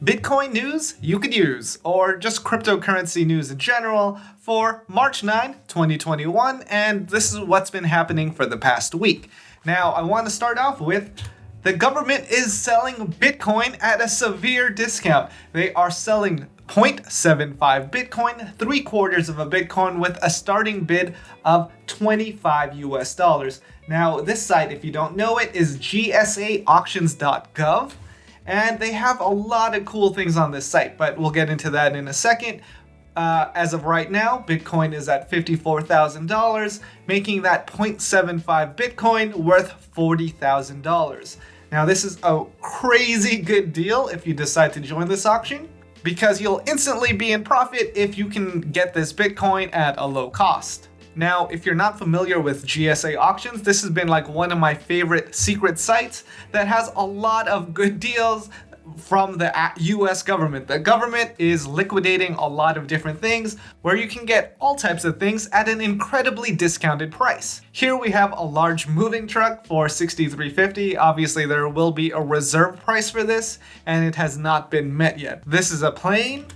Bitcoin news you could use, or just cryptocurrency news in general for March 9, 2021, and this is what's been happening for the past week. Now, I want to start off with the government is selling Bitcoin at a severe discount. They are selling 0.75 Bitcoin, 3/4 of a Bitcoin with a starting bid of $25. Now, this site, if you don't know it, is GSAauctions.gov. And they have a lot of cool things on this site, but we'll get into that in a second. As of right now, Bitcoin is at $54,000, making that 0.75 Bitcoin worth $40,000. Now, this is a crazy good deal if you decide to join this auction, because you'll instantly be in profit if you can get this Bitcoin at a low cost. Now, if you're not familiar with GSA Auctions, this has been like one of my favorite secret sites that has a lot of good deals from the US government. The government is liquidating a lot of different things where you can get all types of things at an incredibly discounted price. Here we have a large moving truck for $6,350. Obviously, there will be a reserve price for this, and it has not been met yet. This is a plane,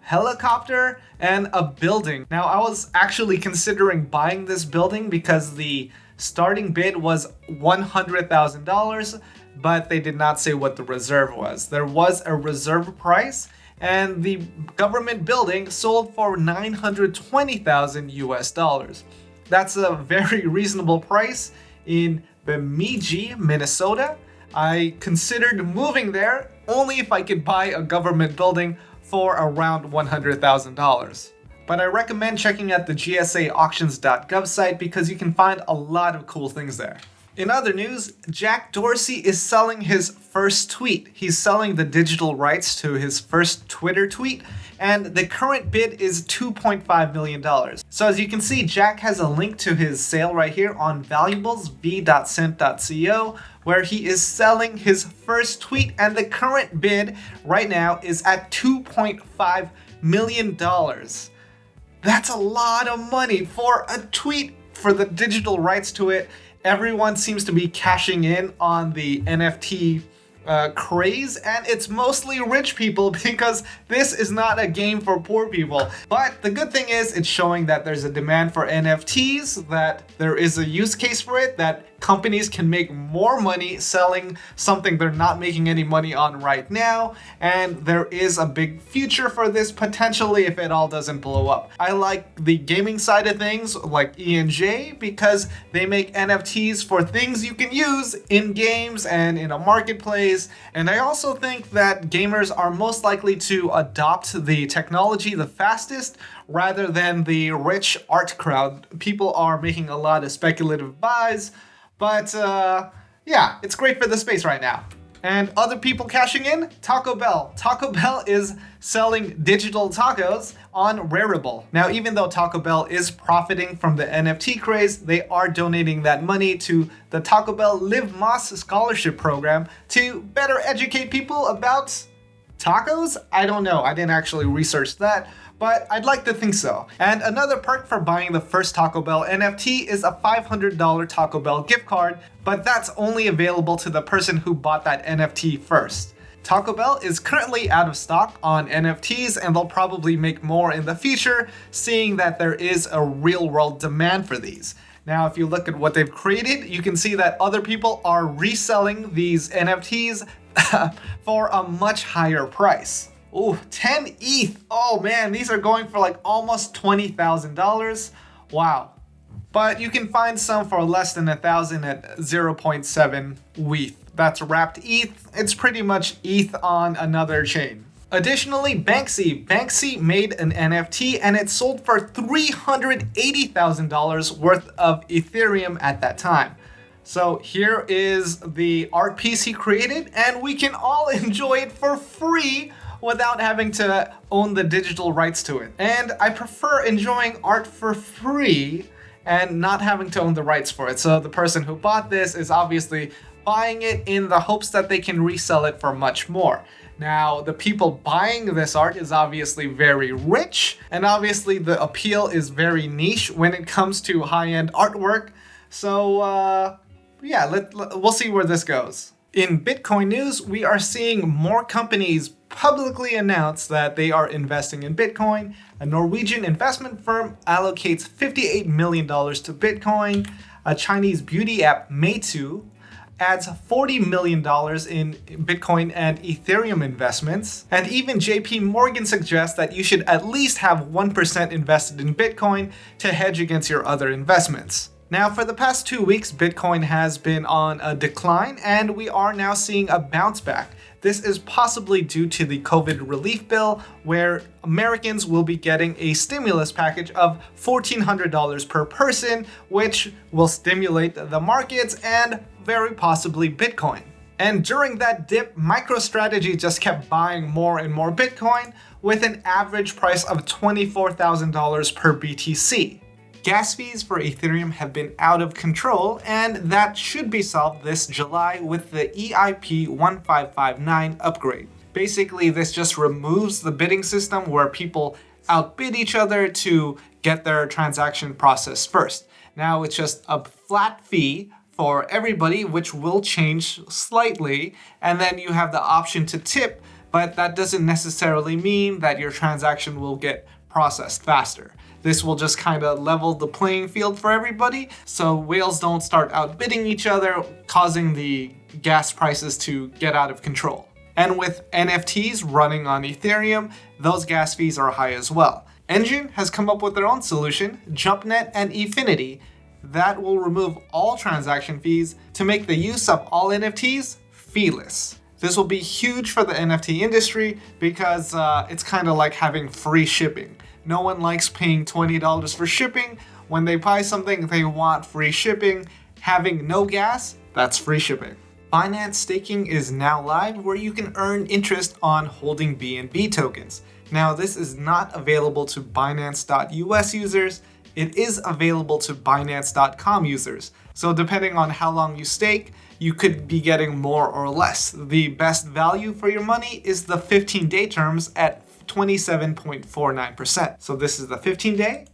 helicopter, and a building. Now, I was actually considering buying this building because the starting bid was $100,000, but they did not say what the reserve was. There was a reserve price, and the government building sold for $920,000. That's a very reasonable price in Bemidji, Minnesota. I considered moving there only if I could buy a government building for around $100,000. But I recommend checking out the GSAauctions.gov site because you can find a lot of cool things there. In other news, Jack Dorsey is selling his first tweet. He's selling the digital rights to his first Twitter tweet, and the current bid is $2.5 million. So as you can see, Jack has a link to his sale right here on valuablesv.cent.co, where he is selling his first tweet, and the current bid right now is at $2.5 million. That's a lot of money for a tweet, for the digital rights to it. Everyone seems to be cashing in on the NFT craze, and it's mostly rich people because this is not a game for poor people. But the good thing is it's showing that there's a demand for NFTs, that there is a use case for it, that companies can make more money selling something they're not making any money on right now, and there is a big future for this potentially if it all doesn't blow up. I like the gaming side of things like ENJ because they make NFTs for things you can use in games and in a marketplace, and I also think that gamers are most likely to adopt the technology the fastest rather than the rich art crowd. People are making a lot of speculative buys, but yeah, it's great for the space right now. And other people cashing in? Taco Bell. Taco Bell is selling digital tacos on Rarible. Now, even though Taco Bell is profiting from the NFT craze, they are donating that money to the Taco Bell Live Más scholarship program to better educate people about tacos? I don't know. I didn't actually research that, but I'd like to think so. And another perk for buying the first Taco Bell NFT is a $500 Taco Bell gift card, but that's only available to the person who bought that NFT first. Taco Bell is currently out of stock on NFTs, and they'll probably make more in the future, seeing that there is a real-world demand for these. Now, if you look at what they've created, you can see that other people are reselling these NFTs for a much higher price. Ooh, 10 ETH. Oh man, these are going for like almost $20,000. Wow. But you can find some for less than 1,000 at 0.7 ETH. That's wrapped ETH. It's pretty much ETH on another chain. Additionally, Banksy made an NFT and it sold for $380,000 worth of Ethereum at that time. So here is the art piece he created, and we can all enjoy it for free without having to own the digital rights to it. And I prefer enjoying art for free and not having to own the rights for it. So the person who bought this is obviously buying it in the hopes that they can resell it for much more. Now, the people buying this art is obviously very rich, and obviously the appeal is very niche when it comes to high-end artwork. So, yeah, we'll see where this goes. In Bitcoin news, we are seeing more companies publicly announce that they are investing in Bitcoin. A Norwegian investment firm allocates $58 million to Bitcoin. A Chinese beauty app, Meitu, adds $40 million in Bitcoin and Ethereum investments. And even JP Morgan suggests that you should at least have 1% invested in Bitcoin to hedge against your other investments. Now, for the past 2 weeks, Bitcoin has been on a decline, and we are now seeing a bounce back. This is possibly due to the COVID relief bill, where Americans will be getting a stimulus package of $1,400 per person, which will stimulate the markets and very possibly Bitcoin. And during that dip, MicroStrategy just kept buying more and more Bitcoin with an average price of $24,000 per BTC. Gas fees for Ethereum have been out of control, and that should be solved this July with the EIP 1559 upgrade. Basically, this just removes the bidding system where people outbid each other to get their transaction processed first. Now it's just a flat fee for everybody, which will change slightly, and then you have the option to tip, but that doesn't necessarily mean that your transaction will get processed faster. This will just kind of level the playing field for everybody, so whales don't start outbidding each other, causing the gas prices to get out of control. And with NFTs running on Ethereum, those gas fees are high as well. Engine has come up with their own solution, JumpNet and Efinity, that will remove all transaction fees to make the use of all NFTs feeless. This will be huge for the NFT industry because it's kind of like having free shipping. No one likes paying $20 for shipping. When they buy something, they want free shipping. Having no gas, that's free shipping. Binance Staking is now live, where you can earn interest on holding BNB tokens. Now, this is not available to Binance.us users. It is available to Binance.com users. So depending on how long you stake, you could be getting more or less. The best value for your money is the 15-day terms at 27.49%. So this is the 15-day,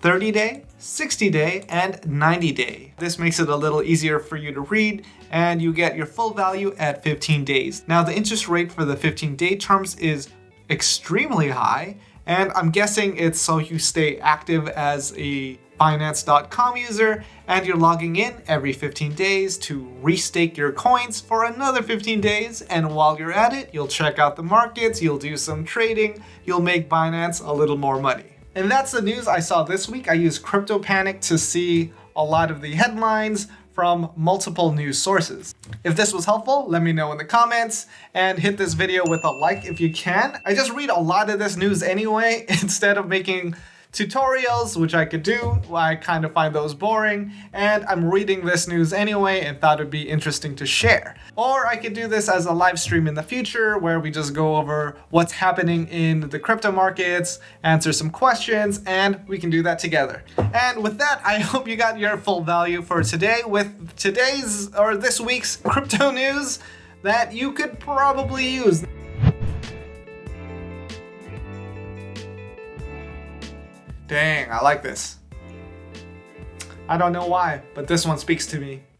30-day, 60-day, and 90-day. This makes it a little easier for you to read, and you get your full value at 15 days. Now, the interest rate for the 15-day terms is extremely high, and I'm guessing it's so you stay active as a Binance.com user, and you're logging in every 15 days to restake your coins for another 15 days. And while you're at it, you'll check out the markets, you'll do some trading, you'll make Binance a little more money. And that's the news I saw this week. I used CryptoPanic to see a lot of the headlines from multiple news sources. If this was helpful, let me know in the comments, and hit this video with a like if you can. I just read a lot of this news anyway, instead of making tutorials, which I could do. I kind of find those boring, and I'm reading this news anyway and thought it'd be interesting to share. Or I could do this as a live stream in the future where we just go over what's happening in the crypto markets, answer some questions, and we can do that together. And with that, I hope you got your full value for today with today's or this week's crypto news that you could probably use. Dang, I like this. I don't know why, but this one speaks to me.